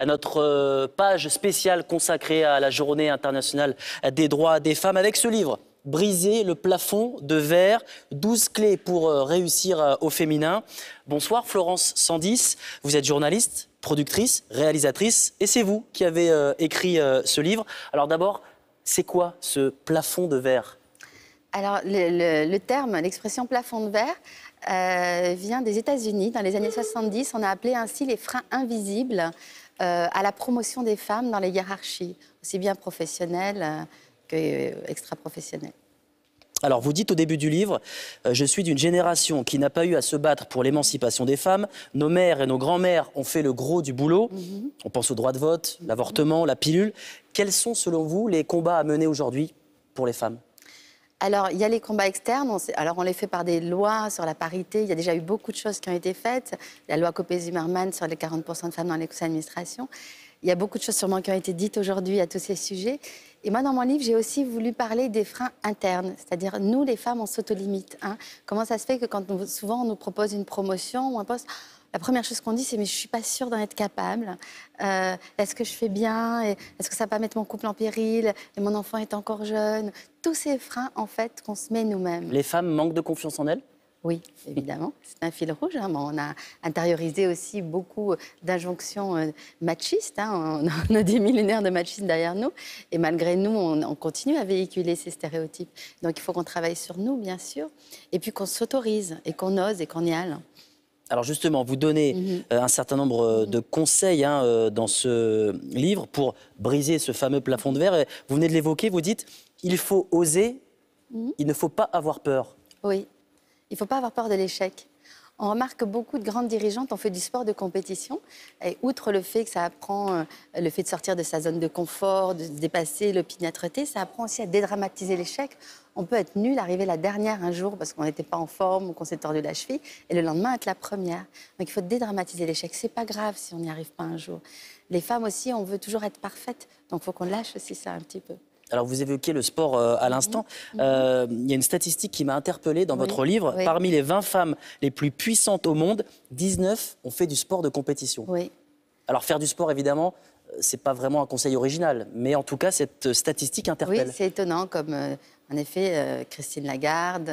à notre page spéciale consacrée à la Journée internationale des droits des femmes avec ce livre. Briser le plafond de verre, 12 clés pour réussir au féminin. Bonsoir Florence Sandis, vous êtes journaliste, productrice, réalisatrice et c'est vous qui avez écrit ce livre. Alors d'abord, c'est quoi ce plafond de verre ? Alors le terme, l'expression plafond de verre vient des États-Unis. Dans les années 70, on a appelé ainsi les freins invisibles à la promotion des femmes dans les hiérarchies, aussi bien professionnelles qu'extra-professionnelles. Alors, vous dites au début du livre, je suis d'une génération qui n'a pas eu à se battre pour l'émancipation des femmes. Nos mères et nos grands-mères ont fait le gros du boulot. On pense au droit de vote, l'avortement, la pilule. Quels sont, selon vous, les combats à mener aujourd'hui pour les femmes ? Alors, il y a les combats externes. On les fait par des lois sur la parité. Il y a déjà eu beaucoup de choses qui ont été faites. La loi Copé-Zimmermann sur les 40% de femmes dans les conseils d'administration. Il y a beaucoup de choses sûrement qui ont été dites aujourd'hui à tous ces sujets. Et moi, dans mon livre, j'ai aussi voulu parler des freins internes. C'est-à-dire, nous, les femmes, on s'autolimite. Comment ça se fait que souvent on nous propose une promotion ou un poste, la première chose qu'on dit, c'est « mais je ne suis pas sûre d'en être capable. Est-ce que je fais bien? Est-ce que ça ne va pas mettre mon couple en péril? Et mon enfant est encore jeune ?» Tous ces freins, en fait, qu'on se met nous-mêmes. Les femmes manquent de confiance en elles ? Oui, évidemment. C'est un fil rouge. Bon, on a intériorisé aussi beaucoup d'injonctions machistes. On a des millénaires de machisme derrière nous. Et malgré nous, on continue à véhiculer ces stéréotypes. Donc, il faut qu'on travaille sur nous, bien sûr. Et puis qu'on s'autorise et qu'on ose et qu'on y aille. Alors justement, vous donnez un certain nombre de conseils dans ce livre pour briser ce fameux plafond de verre. Et vous venez de l'évoquer, vous dites « il faut oser, il ne faut pas avoir peur ». Oui. Il ne faut pas avoir peur de l'échec. On remarque que beaucoup de grandes dirigeantes ont fait du sport de compétition. Et outre le fait que ça apprend le fait de sortir de sa zone de confort, de se dépasser l'opiniâtreté, ça apprend aussi à dédramatiser l'échec. On peut être nul, arriver la dernière un jour parce qu'on n'était pas en forme ou qu'on s'est tordu la cheville, et le lendemain être la première. Donc il faut dédramatiser l'échec. C'est pas grave si on n'y arrive pas un jour. Les femmes aussi, on veut toujours être parfaite. Donc il faut qu'on lâche aussi ça un petit peu. Alors, vous évoquez le sport à l'instant. Il y a une statistique qui m'a interpellée dans votre livre. Oui. Parmi les 20 femmes les plus puissantes au monde, 19 ont fait du sport de compétition. Oui. Alors, faire du sport, évidemment, ce n'est pas vraiment un conseil original. Mais en tout cas, cette statistique interpelle. Oui, c'est étonnant, comme en effet Christine Lagarde,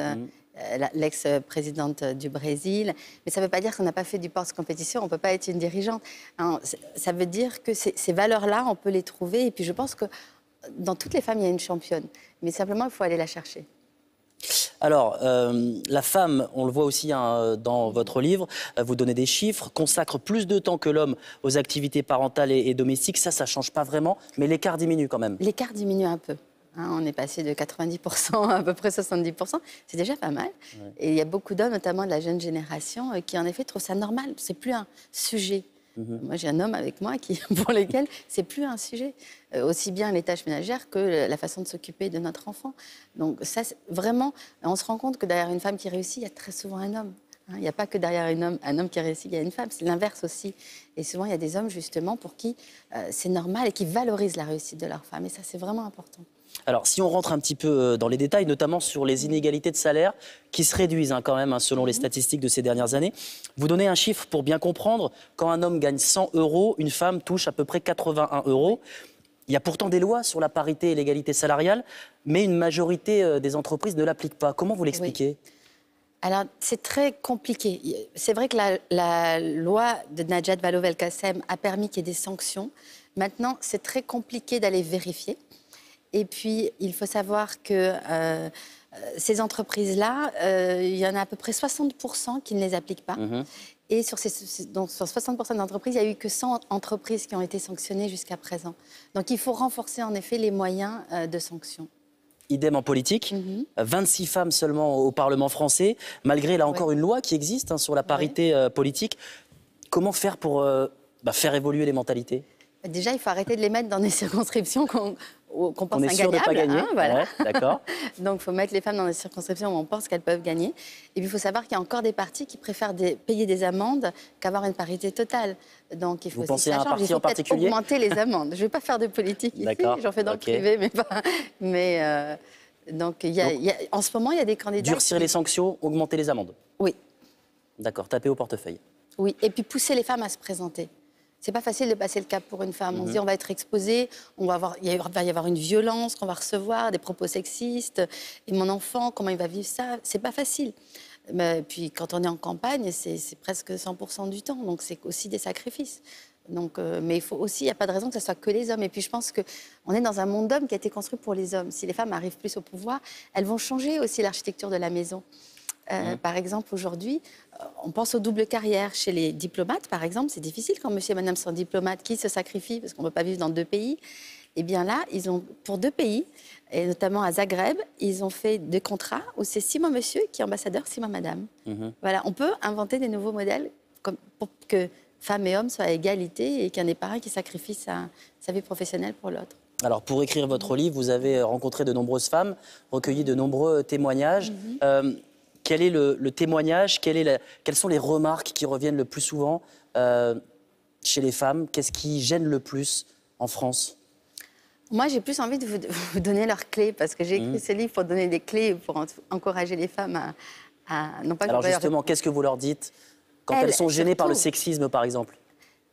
l'ex-présidente du Brésil. Mais ça ne veut pas dire qu'on n'a pas fait du sport de compétition, on ne peut pas être une dirigeante. Alors, ça veut dire que ces valeurs-là, on peut les trouver. Et puis, je pense que dans toutes les femmes, il y a une championne. Mais simplement, il faut aller la chercher. Alors, la femme, on le voit aussi dans votre livre, vous donnez des chiffres, consacre plus de temps que l'homme aux activités parentales et domestiques. Ça ne change pas vraiment, mais l'écart diminue quand même. L'écart diminue un peu. On est passé de 90% à peu près 70%. C'est déjà pas mal. Ouais. Et il y a beaucoup d'hommes, notamment de la jeune génération, qui en effet trouvent ça normal. C'est plus un sujet. Moi, j'ai un homme avec moi pour lequel c'est plus un sujet. Aussi bien les tâches ménagères que la façon de s'occuper de notre enfant. Donc ça, vraiment, on se rend compte que derrière une femme qui réussit, il y a très souvent un homme. Il n'y a pas que derrière un homme qui réussit, il y a une femme. C'est l'inverse aussi. Et souvent, il y a des hommes, justement, pour qui c'est normal et qui valorisent la réussite de leur femme. Et ça, c'est vraiment important. Alors, si on rentre un petit peu dans les détails, notamment sur les inégalités de salaire qui se réduisent quand même, selon les statistiques de ces dernières années, vous donnez un chiffre pour bien comprendre. Quand un homme gagne 100 €, une femme touche à peu près 81 €. Il y a pourtant des lois sur la parité et l'égalité salariale, mais une majorité des entreprises ne l'appliquent pas. Comment vous l'expliquez ? Oui. Alors, c'est très compliqué. C'est vrai que la loi de Najat Vallaud-Belkacem a permis qu'il y ait des sanctions. Maintenant, c'est très compliqué d'aller vérifier. Et puis, il faut savoir que ces entreprises-là, il y en a à peu près 60% qui ne les appliquent pas. Et sur 60% d'entreprises, il n'y a eu que 100 entreprises qui ont été sanctionnées jusqu'à présent. Donc, il faut renforcer en effet les moyens de sanctions. Idem en politique, 26 femmes seulement au Parlement français, malgré là encore une loi qui existe sur la parité politique. Comment faire pour faire évoluer les mentalités ? Déjà, il faut arrêter de les mettre dans des circonscriptions qu'on pense ingagnables. Pas gagner. Voilà. Ouais, d'accord. Donc, il faut mettre les femmes dans des circonscriptions où on pense qu'elles peuvent gagner. Et puis, il faut savoir qu'il y a encore des partis qui préfèrent payer des amendes qu'avoir une parité totale. Donc, il faut Vous pensez à un parti en particulier ? Augmenter les amendes. Je ne vais pas faire de politique ici, j'en fais dans le privé, mais pas... Donc, en ce moment, il y a des candidats... Durcir les sanctions, augmenter les amendes ? Oui. D'accord, taper au portefeuille. Oui, et puis pousser les femmes à se présenter. C'est pas facile de passer le cap pour une femme. On se dit on va être exposé, il va y avoir une violence qu'on va recevoir, des propos sexistes. Et mon enfant, comment il va vivre ça? C'est pas facile. Mais puis quand on est en campagne, c'est presque 100% du temps. Donc c'est aussi des sacrifices. Donc, mais il faut aussi, il n'y a pas de raison que ce soit que les hommes. Et puis je pense qu'on est dans un monde d'hommes qui a été construit pour les hommes. Si les femmes arrivent plus au pouvoir, elles vont changer aussi l'architecture de la maison. Par exemple, aujourd'hui, on pense aux doubles carrières. Chez les diplomates, par exemple, c'est difficile quand monsieur et madame sont diplomates, qui se sacrifient parce qu'on ne peut pas vivre dans 2 pays. Et bien là, ils ont, pour 2 pays, et notamment à Zagreb, ils ont fait 2 contrats où c'est 6 mois monsieur qui est ambassadeur, 6 mois madame. Voilà, on peut inventer des nouveaux modèles pour que femmes et hommes soient à égalité et qu'il n'y en ait pas un qui sacrifie sa vie professionnelle pour l'autre. Alors, pour écrire votre livre, vous avez rencontré de nombreuses femmes, recueilli de nombreux témoignages. Quel est le témoignage, quelles sont les remarques qui reviennent le plus souvent chez les femmes? Qu'est-ce qui gêne le plus en France? Moi, j'ai plus envie de vous donner leurs clés, parce que j'ai écrit ce livre pour donner des clés, pour encourager les femmes à non pas. Alors justement, qu'est-ce que vous leur dites quand elles sont gênées par le sexisme, par exemple?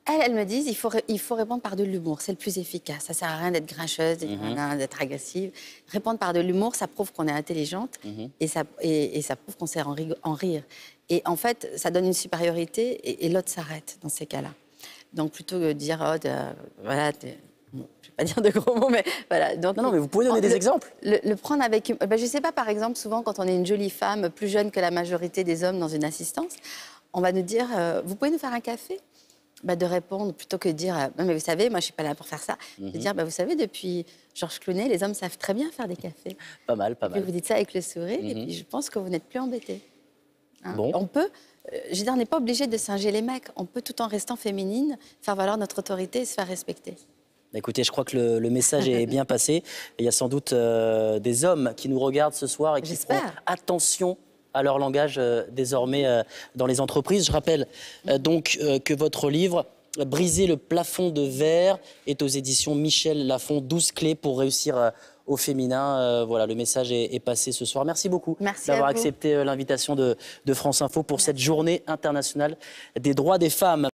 Elles me disent il faut répondre par de l'humour, c'est le plus efficace. Ça ne sert à rien d'être grincheuse, d'être agressive. Répondre par de l'humour, ça prouve qu'on est intelligente et ça prouve qu'on sait en rire. Et en fait, ça donne une supériorité et l'autre s'arrête dans ces cas-là. Donc plutôt que de dire, voilà, je ne vais pas dire de gros mots, mais voilà. Donc, non, mais vous pouvez donner des exemples. Le prendre avec... je ne sais pas, par exemple, souvent quand on est une jolie femme, plus jeune que la majorité des hommes dans une assistance, on va nous dire, vous pouvez nous faire un café? De répondre plutôt que de dire non mais vous savez, moi je suis pas là pour faire ça. De dire vous savez, depuis Georges Clooney, les hommes savent très bien faire des cafés. Pas mal, pas mal. Vous dites ça avec le sourire et puis je pense que vous n'êtes plus embêtés. Hein. Bon. On peut, je veux dire, on n'est pas obligé de singer les mecs. On peut tout en restant féminine faire valoir notre autorité et se faire respecter. Écoutez, je crois que le message est bien passé. Il y a sans doute des hommes qui nous regardent ce soir et qui feront attention à leur langage désormais dans les entreprises. Je rappelle donc que votre livre, Briser le plafond de verre, est aux éditions Michel Lafon, 12 clés pour réussir au féminin. Voilà, le message est passé ce soir. Merci beaucoup d'avoir accepté l'invitation de France Info pour cette journée internationale des droits des femmes.